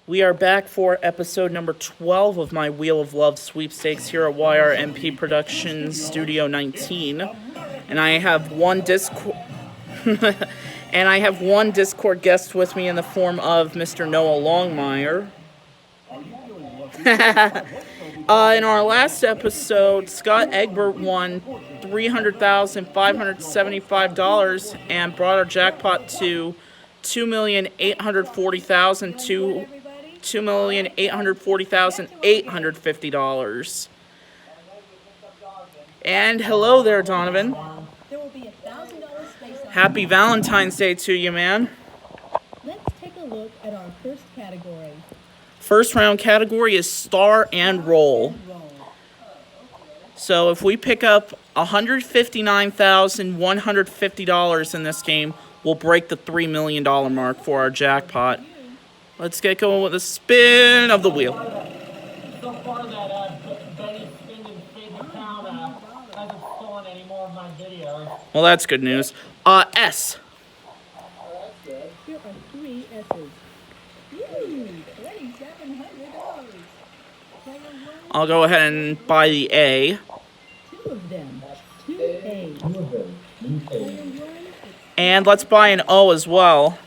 We are back for episode number 12 of my Wheel of Love sweepstakes here at YRMP Productions Studio 19. And I have one Discord guest with me in the form of Mr. Noah Longmire. In our last episode, Scott Egbert won $300,575 and brought our jackpot to $2,840,850. And hello there, Donovan. Happy Valentine's Day to you, man. Let's take a look at our first category. First round category is Star and Roll. So if we pick up $159,150 in this game, we'll break the $3 million mark for our jackpot. Let's get going with the spin of the wheel. So far that Benny's spending favorite account hasn't stolen any more of my videos. Well, that's good news. S. Here are 3 S's. $2,700. I'll go ahead and buy the A. 2 of them. 2 A's. And let's buy an O as well.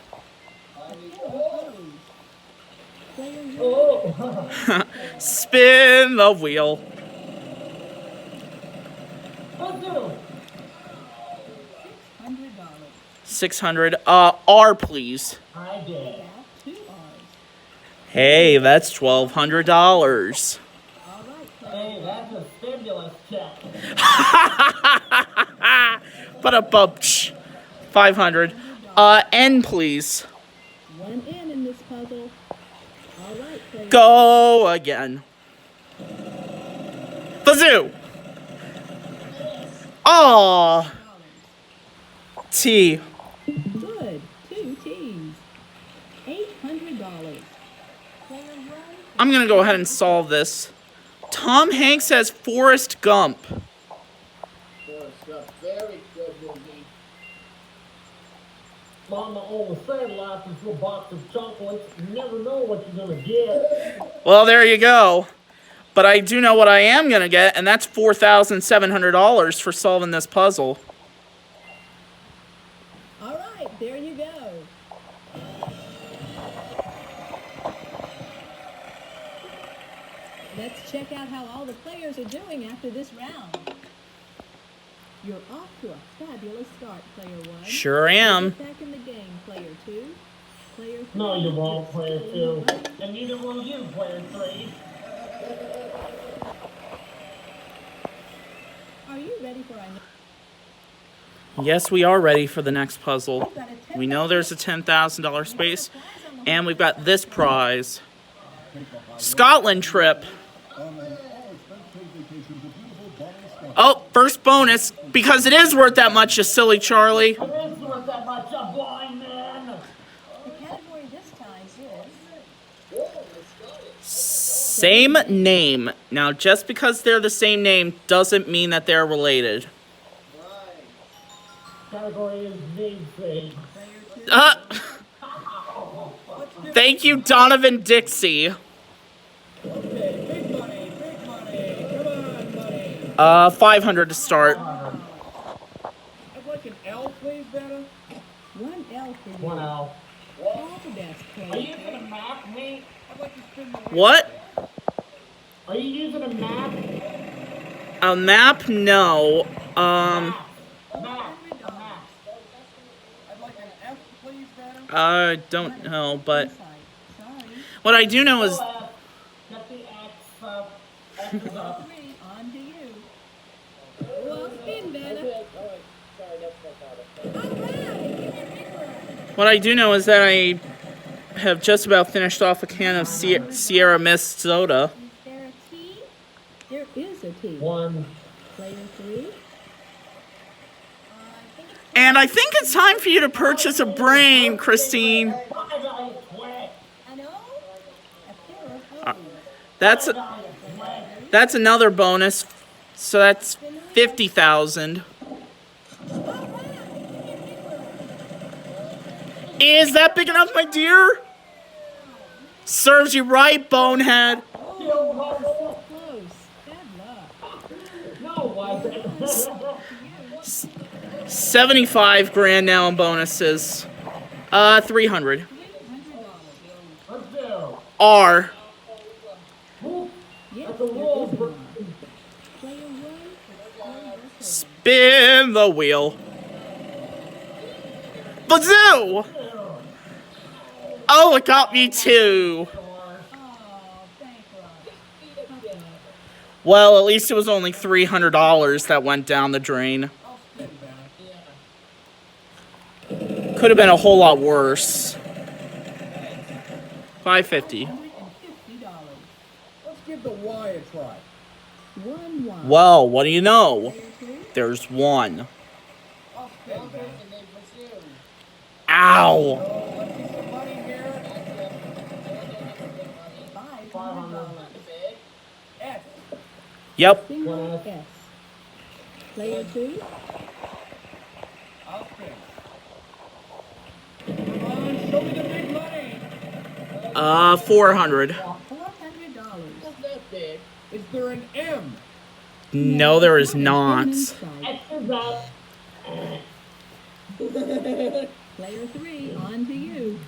Spin the wheel. $600. R, please. I did. 2 R's. Hey, that's $1,200. Hey, that's a stimulus check. But a bump. 500. N, please. 1 N in this puzzle. All right, player. Go again. Bazoo. Aw. T. Good. 2 T's. $800. I'm gonna go ahead and solve this. Tom Hanks as Forrest Gump. Very good movie. Mama always said life is a box of chocolates. You never know what you're gonna get. Well, there you go. But I do know what I am gonna get, and that's $4,700 for solving this puzzle. All right, there you go. Let's check out how all the players are doing after this round. You're off to a fabulous start, player 1. Sure am. Get back in the game, player 2. Player 3. No, you won't, player 2. And neither will you, player 3. Are you ready for our Yes, we are ready for the next puzzle. We know there's a $10,000 space, and we've got this prize. Scotland trip. Oh, first bonus, because it is worth that much, you silly Charlie. It is worth that much, a blind man. The category this time is Same name. Now, just because they're the same name doesn't mean that they're related. Category is namesake. Thank you, Donovan Dixie. Big money. Come on, money. 500 to start. I'd like an L, please, Dana. 1 L for you. 1 L. All the best, Are player you using a map, mate? I'd like to spin the wheel. What? Are you using a map? A map? No. Map. I'd like an F, please, Dana. I don't know, but Sorry. what I do know is Get the X up. X is up. 3, on to you. Well, spin, Dana. what I do know is that I have just about finished off a can of Sierra Mist soda. Is there a T? There is a T. 1. Player 3. And I think it's time for you to purchase a brain, Christine. I know. A pair of That's that's another bonus. So that's 50,000. Is that big enough, my dear? Serves you right, bonehead. Oh, so close. Bad luck. No, it wasn't. 75 grand now in bonuses. 300. $300. Let's do. R. Yes, That's a there wall. is an R. Player 1. Spin the wheel. Bazoo! Oh, it got me too. Oh, bankrupt. Well, at least it was only $300 that went down the drain. Could have been a whole lot worse. $550. $150. Let's give the Y a try. 1-1. Well, what do you know? Player 2. There's one. I'll spin back. Ow! Oh, let's see some money here. $500. S. Yep. Single S. Player 2. I'll spin. Come on, show me the big money. 400. $400. Is there an M? No, there is not. X is up. Player 3, on to you.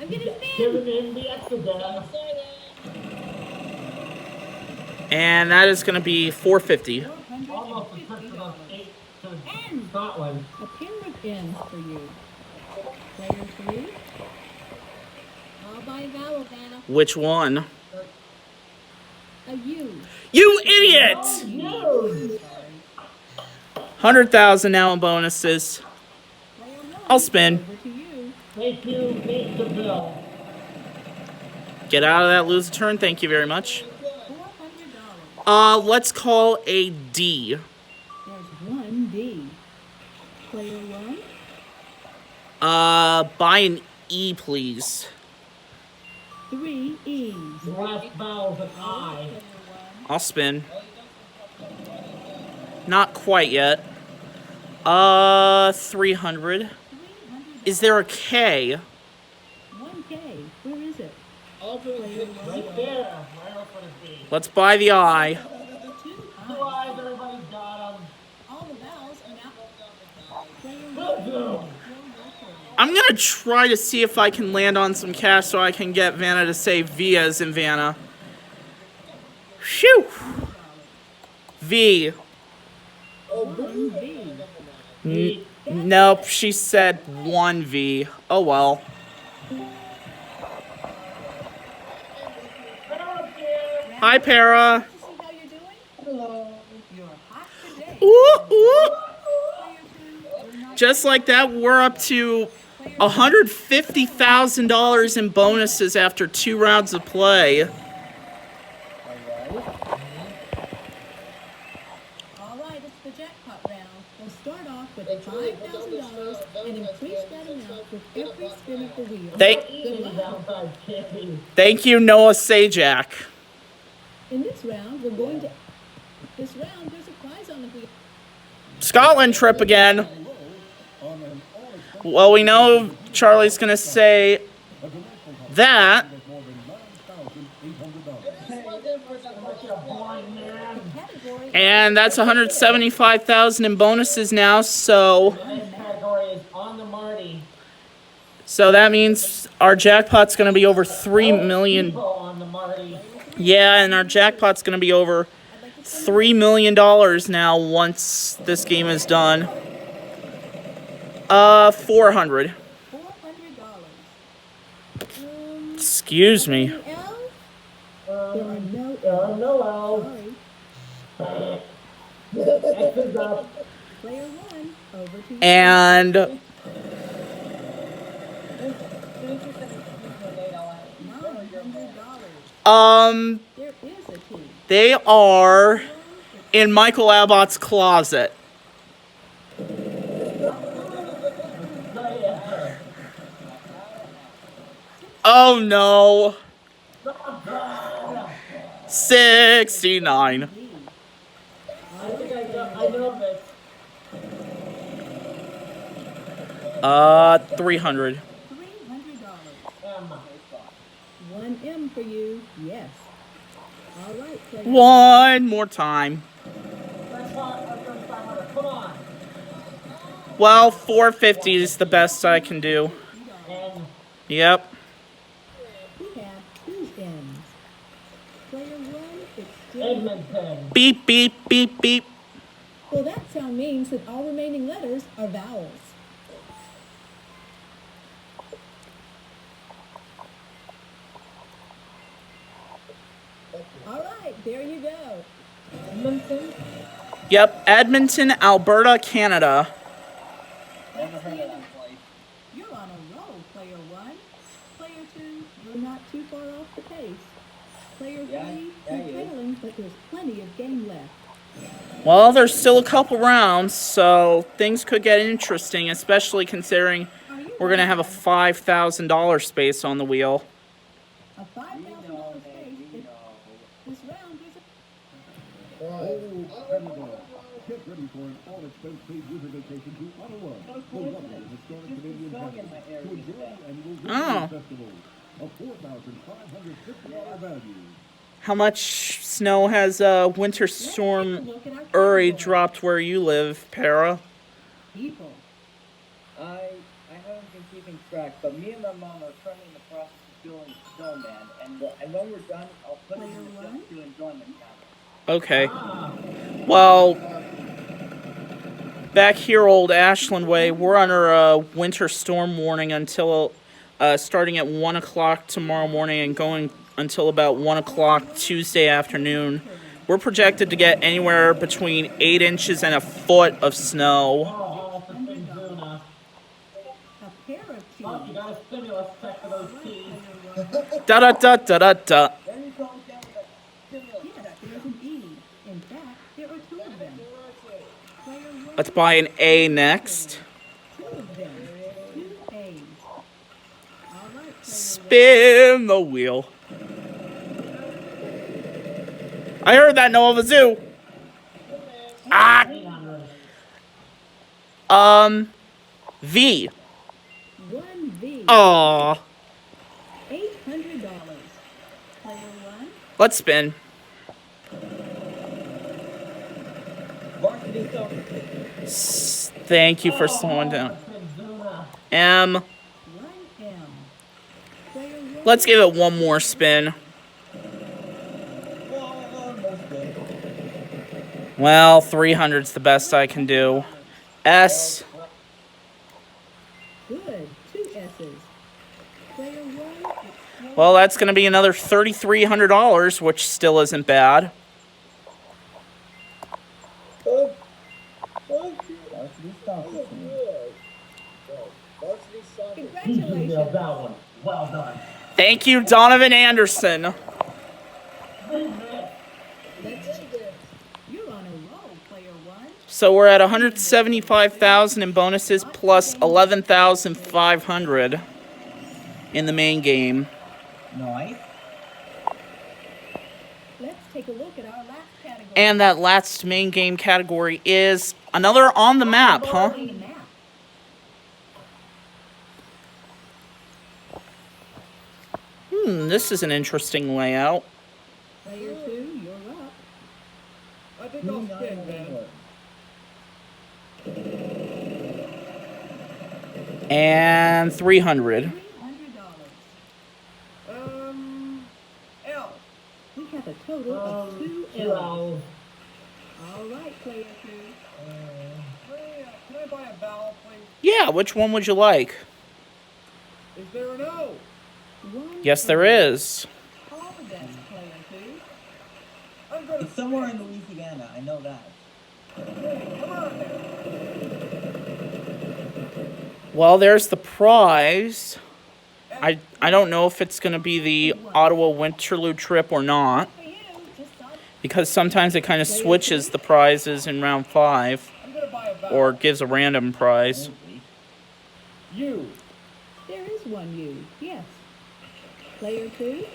I'm getting Give spin. him in the X again. And that is going to be 450. Almost a trip to the eight to N. Scotland. A pair of N's for you. Player 3. I'll buy vowel, Vanna. Which one? A U. You idiot! No. 100,000 now in bonuses. Player 1. I'll spin. Over to you. Thank you, Mr. Bill. Get out of that, lose a turn. Thank you very much. $400. Let's call a D. There's 1 D. Player 1. Buy an E, please. 3 E's. The last vowel's an I. Player 1. I'll spin. Not quite yet. 300. Is there a K? 1K. Where is it? Right there. Right up on his feet. Let's buy the I. 2 Two eyes, everybody's got them. All the vowels are now. Player 1. Good job. I'm going to try to see if I can land on some cash so I can get Vanna to say V as in Vanna. Phew! V. 1 V. Nope, she said 1V. Oh well. Hi, Para. See how you're doing? Hello. You're hot today. Ooh, ooh. Player 2. You're not Just like that, we're up to $150,000 in bonuses after 2 rounds of play. All right, it's the jackpot round. We'll start off with $5,000 and increase that amount with every spin of the wheel. Thank you, Noah Sajak. In this round, there's a prize on the wheel. Scotland trip again. Well, we know Charlie's going to say that. Category And that's 175,000 in bonuses now, so This category is on the Marty. that means our jackpot's going to be over 3 million. People on the Marty. Yeah, and our jackpot's going to be over $3 million now once this game is done. 400. $400. Excuse me. L? There are no There are L's. no L's. Sorry. X is up. Player 1, over to you. And $900. There is a T. they are in Michael Abbott's closet. Oh no. 69. I think I know this. 300. $300. M. 1 M for you. Yes. All right, player. One more time. 3,500. Come on. Well, 450 is the best I can do. And Yep. We have 2 M's. Player 1, it's still... Edmonton. Beep, beep, beep, beep. Well, that sound means that all remaining letters are vowels. All right, there you go. Edmonton. Yep, Edmonton, Alberta, Canada. Never heard of that place. You're on a roll, player 1. Player 2, you're not too far off the pace. Player 3, Yeah, you're you is. trailing, but there's plenty of game left. Well, there's still a couple rounds, so things could get interesting, especially considering we're going to have a $5,000 space on the wheel. A $5,000 space. This round is Oh, Canada. Get ready for an all-expense paid user vacation to Ottawa, the lovely historic Canadian capital, to enjoy the annual Oh. Winter Festival. A $4,550 value. How much snow has Winter Storm Uri dropped where you live, Para? people. I haven't been keeping track, but me and my mom are currently in the process of building Snowman, and when we're done, I'll put it in the Just Do Enjoyment channel. Okay. Well, back here, old Ashland way, we're under a winter storm warning until starting at 1 o'clock tomorrow morning and going until about 1 o'clock Tuesday afternoon. We're projected to get anywhere between 8 inches and a foot of snow. Oh, for Zuna. A pair of keys. Oh, you got a stimulus check for those keys. Da da da da da da. Then you go down the stimulus Yes, there's an E. In fact, there are 2 of them. Player 1, Let's buy an A next. 2 of them. 2 A's. All right, player Spin the wheel. I heard that, Noah Zoo. Ah. 300. V. 1V. Aw. $800. Player 1, Let's spin. Varsity Soccer. Thank you for slowing down. Zuna. M. 1M. Player 1, Let's give it one more spin. Well, 300's the best I can do. S. good. 2 S's. Player 1, it's Well, that's going to be another $3,300, which still isn't bad. Varsity Soccer team. You congratulations. nailed that one. Well done. Thank you, Donovan Anderson. Let's do this. You're on a roll, player 1. So we're at 175,000 in bonuses plus 11,500 in the main game. Nice. Let's take a look at our last category. And that last main game category is another on the map, huh? On the map. This is an interesting layout. Player 2, you're up. I think I'll spin, man. And 300. $300. L. We have a total of 2 2 L's. L's. All right, player 2. Can I buy a vowel, please? Yeah, which one would you like? Is there an O? 1 Yes, there is. All the best, player 2. I'm gonna It's somewhere in Louisiana, I know that. Come on now. Well, there's the prize. I don't know if it's going to be the Ottawa Winterlude trip or not, For you, just stop. because sometimes it kind of switches the prizes in round 5 I'm gonna buy a vowel. or gives a random prize. U. There is 1 U, yes. Player 2.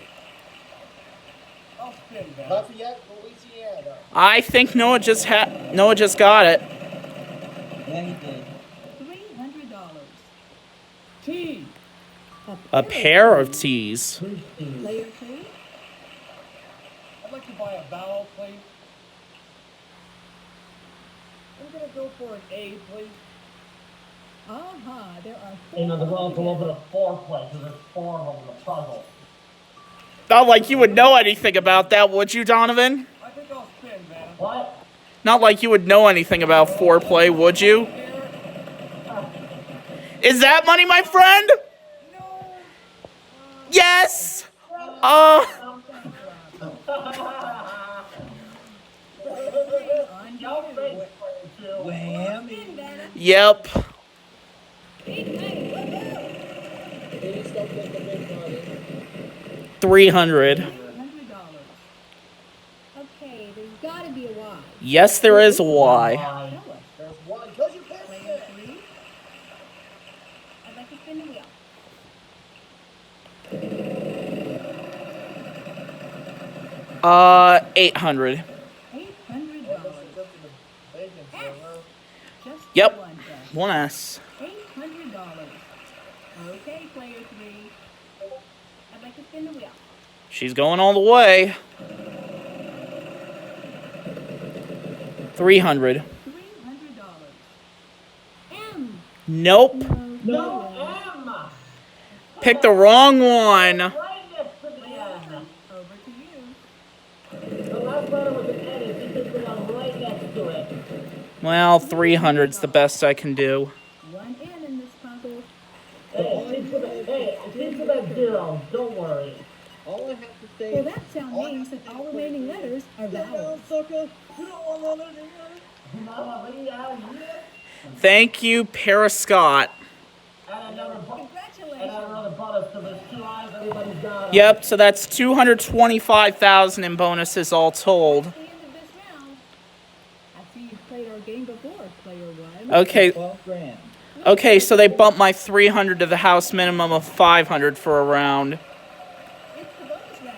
I'll spin, man. Lafayette, Louisiana. I think Noah just got it. Yeah, he did. $300. T. A pair of tees. Player 2. I'd like to buy a vowel, please. I'm gonna go for an A, please. There are 4. You know, the world's a little bit of foreplay, because there's 4 of them in the puzzle. Not like you would know anything about that, would you, Donovan? I think I'll spin, man. What? Not like you would know anything about foreplay, would you? Is that money, my friend? No! Yes! On Y'all to think you. so, too. Whammy. Spin, Vanna. Yep. 890. Woohoo! 300. $300. Okay, there's got to be a Y. Yes, there is a Y. Tell us. There's one, because you can't Player 3. I'd like to spin the wheel. $800. $800. Just Yep. one guess. One S. $800. Okay, player 3. I'd like to spin the wheel. She's going all the way. 300. $300. M. Nope. No, M! Pick the wrong one. Right next to the N. Over to you. The last letter was an N, and you just went right next to it. Well, 300's the best I can do. One N in this puzzle. Hey, it's into that 0. Don't worry. All I have to say Well, is, that sound means that all remaining letters are vowels. sucker. You don't want letters in Mama, Thank you, Scott. and another Congratulations. bonus, so there's 2 eyes, everybody's got 'em. Yep, so that's 225,000 in bonuses all told. At the end of this round, I see you've played our game before, player 1. Okay, 12 grand. okay, so they bumped my 300 to the house minimum of 500 for a round. It's the bonus round.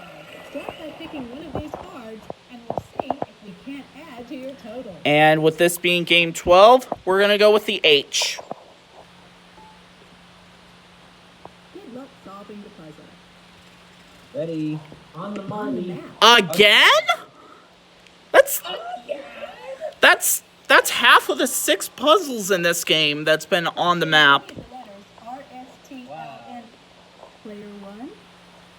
Start by picking one of these cards, and we'll see if we can't add to your total. And with this being game 12, we're going to go with the H. Good luck solving the puzzle. Ready. On the On the money. map. Again? That's half of the 6 puzzles in this game that's been on the map. The letters R-S-T-I-N. Player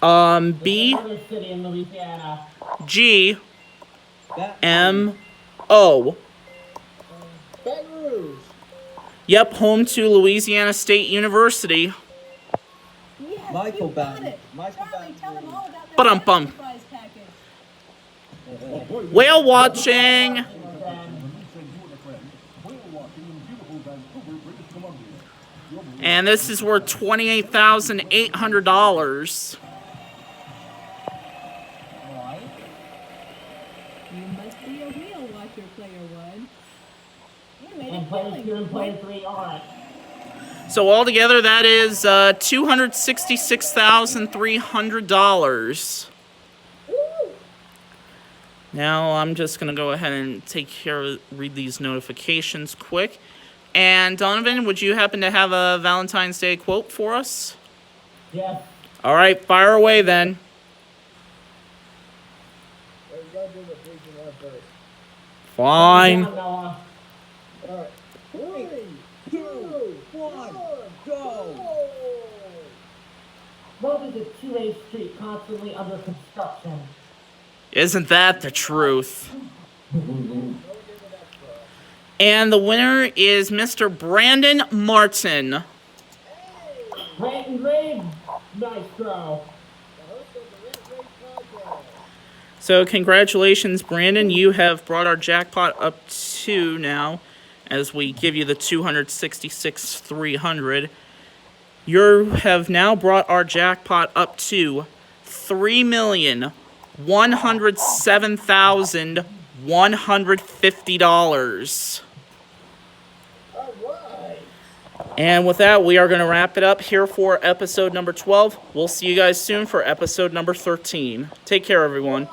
1. B, Another city in Louisiana. G, That M, O. Baton Rouge. Yep, home to Louisiana State University. Yes, Michael you got Batten. it. Michael Charlie, tell them Batten. all about that Ba-dum-bum. surprise package. Whale watching. You and a friend, whale watching in beautiful Vancouver, British Columbia. And this is worth $28,800. You must be a whale watcher, player 1. You made And it player killing. 2 and player 3 aren't. So altogether, that is $266,300. Now I'm just gonna go ahead and read these notifications quick. And Donovan, would you happen to have a Valentine's Day quote for us? Yes. All right, fire away then. Fine. Noah. Alright. 3, 2, 1, go! What is a 2A street constantly under construction? Isn't that the truth? And the winner is Mr. Brandon Martin. Brandon Grave, nice throw. So congratulations, Brandon. You have brought our jackpot up to now, as we give you the 266,300. You have now brought our jackpot up to $3,107,150. And with that, we are going to wrap it up here for episode number 12. We'll see you guys soon for episode number 13. Take care, everyone.